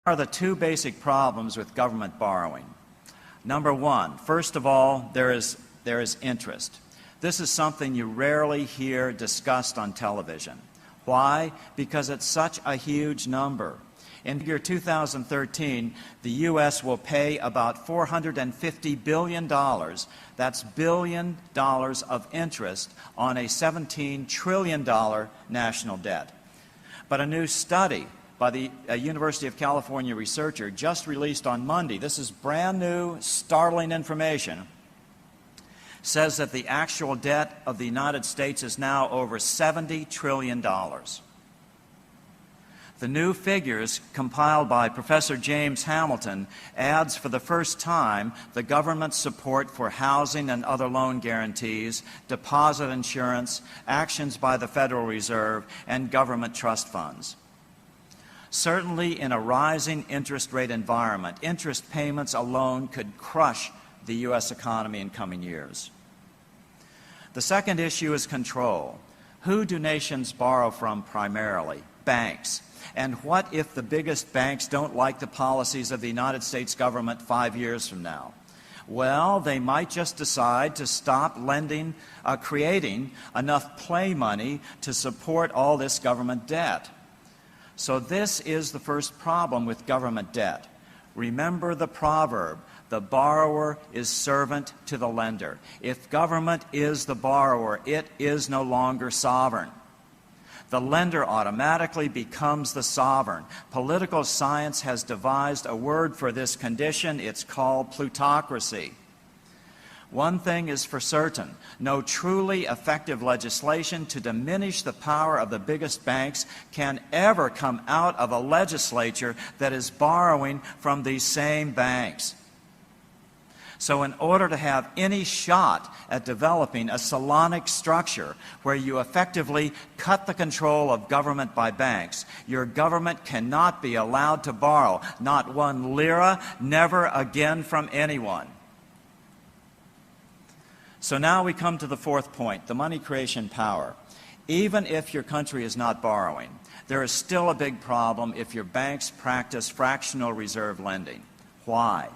are the two basic problems with government borrowing. Number one, first of all, there is interest. This is something you rarely hear discussed on television. Why? Because it's such a huge number. In year 2013, the U.S. will pay about $450 billion, that's billion dollars of interest on a $17 trillion national debt. But a new study by the University of California researcher just released on Monday, this is brand new, startling information, says that the actual debt of the United States is now over $70 trillion. The new figures compiled by Professor James Hamilton adds for the first time the government's support for housing and other loan guarantees, deposit insurance, actions by the Federal Reserve, and government trust funds. Certainly in a rising interest rate environment, interest payments alone could crush the U.S. economy in coming years. The second issue is control. Who do nations borrow from primarily? Banks. And what if the biggest banks don't like the policies of the United States government 5 years from now? Well, they might just decide to stop creating enough play money to support all this government debt. So this is the first problem with government debt. Remember the proverb, the borrower is servant to the lender. If government is the borrower, it is no longer sovereign. The lender automatically becomes the sovereign. Political science has devised a word for this condition. It's called plutocracy. One thing is for certain, no truly effective legislation to diminish the power of the biggest banks can ever come out of a legislature that is borrowing from these same banks. So in order to have any shot at developing a Solonic structure where you effectively cut the control of government by banks, your government cannot be allowed to borrow, not 1 lira, never again from anyone. So now we come to the fourth point, the money creation power. Even if your country is not borrowing, there is still a big problem if your banks practice fractional reserve lending. Why?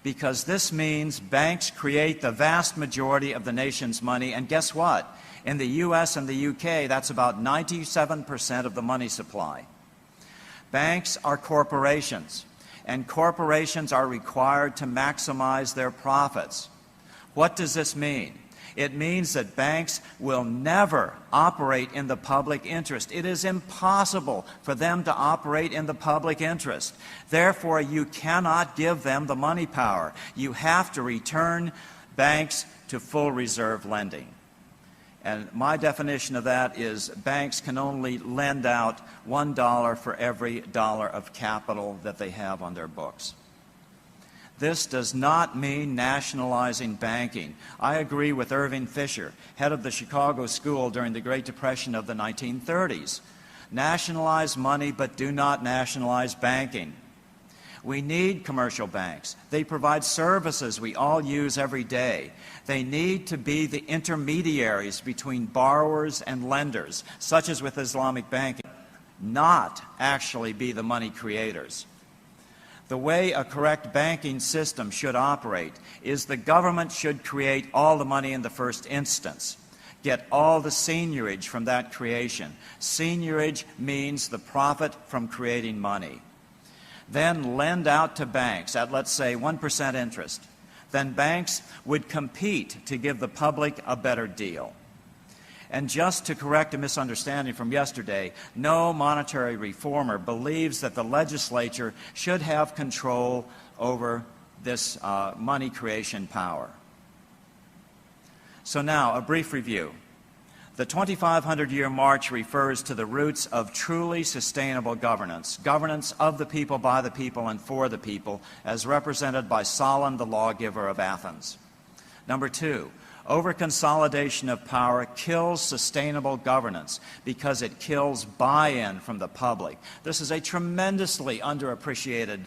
Because this means banks create the vast majority of the nation's money, and guess what? In the U.S. and the U.K., that's about 97% of the money supply. Banks are corporations, and corporations are required to maximize their profits. What does this mean? It means that banks will never operate in the public interest. It is impossible for them to operate in the public interest. Therefore, you cannot give them the money power. You have to return banks to full reserve lending. And my definition of that is banks can only lend out $1 for every dollar of capital that they have on their books. This does not mean nationalizing banking. I agree with Irving Fisher, head of the Chicago School during the Great Depression of the 1930s. Nationalize money, but do not nationalize banking. We need commercial banks. They provide services we all use every day. They need to be the intermediaries between borrowers and lenders, such as with Islamic banking, not actually be the money creators. The way a correct banking system should operate is the government should create all the money in the first instance, get all the seigniorage from that creation. Seigniorage means the profit from creating money. Then lend out to banks at, let's say, 1% interest. Then banks would compete to give the public a better deal. And just to correct a misunderstanding from yesterday, no monetary reformer believes that the legislature should have control over this money creation power. So now, a brief review. The 2,500-year march refers to the roots of truly sustainable governance, governance of the people, by the people, and for the people, as represented by Solon, the lawgiver of Athens. Number two, over-consolidation of power kills sustainable governance because it kills buy-in from the public. This is a tremendously underappreciated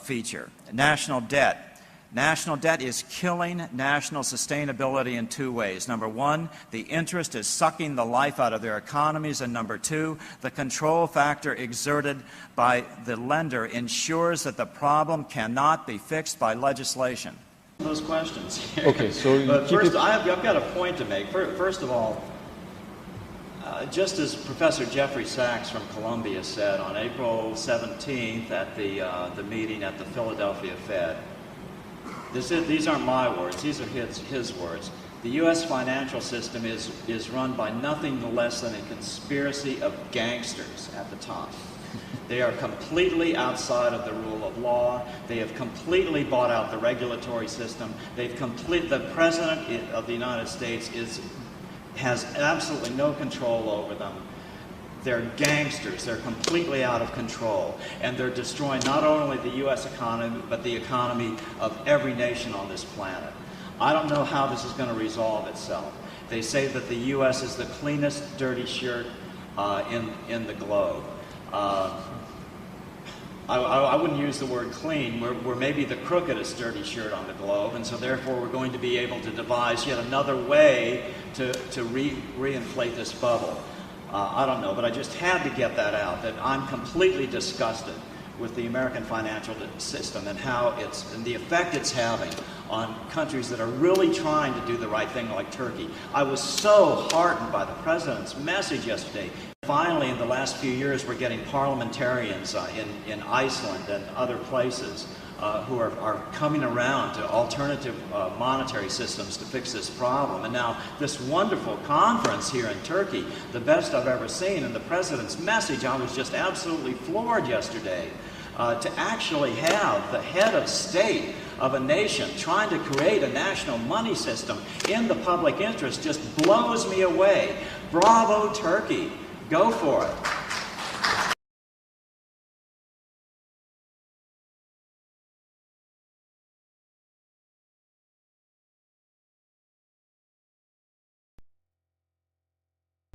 feature. National debt National debt is killing national sustainability in two ways. Number one, the interest is sucking the life out of their economies, and number two, the control factor exerted by the lender ensures that the problem cannot be fixed by legislation. Those questions here. Okay, so but first, I've got a point to make. First of all, just as Professor Jeffrey Sachs from Columbia said on April 17th at the meeting at the Philadelphia Fed, these aren't my words, these are his words. The U.S. financial system is run by nothing less than a conspiracy of gangsters at the top. They are completely outside of the rule of law. They have completely bought out the regulatory system. The President of the United States has absolutely no control over them. They're gangsters. They're completely out of control. And they're destroying not only the U.S. economy, but the economy of every nation on this planet. I don't know how this is going to resolve itself. They say that the U.S. is the cleanest dirty shirt in the globe. I wouldn't use the word clean. We're maybe the crookedest dirty shirt on the globe, and so therefore we're going to be able to devise yet another way to reinflate this bubble. I don't know, but I just had to get that out, that I'm completely disgusted with the American financial system and and the effect it's having on countries that are really trying to do the right thing, like Turkey. I was so heartened by the President's message yesterday. Finally, in the last few years, we're getting parliamentarians in Iceland and other places who are coming around to alternative monetary systems to fix this problem. And now this wonderful conference here in Turkey, the best I've ever seen, and the President's message, I was just absolutely floored yesterday. To actually have the head of state of a nation trying to create a national money system in the public interest just blows me away. Bravo, Turkey. Go for it.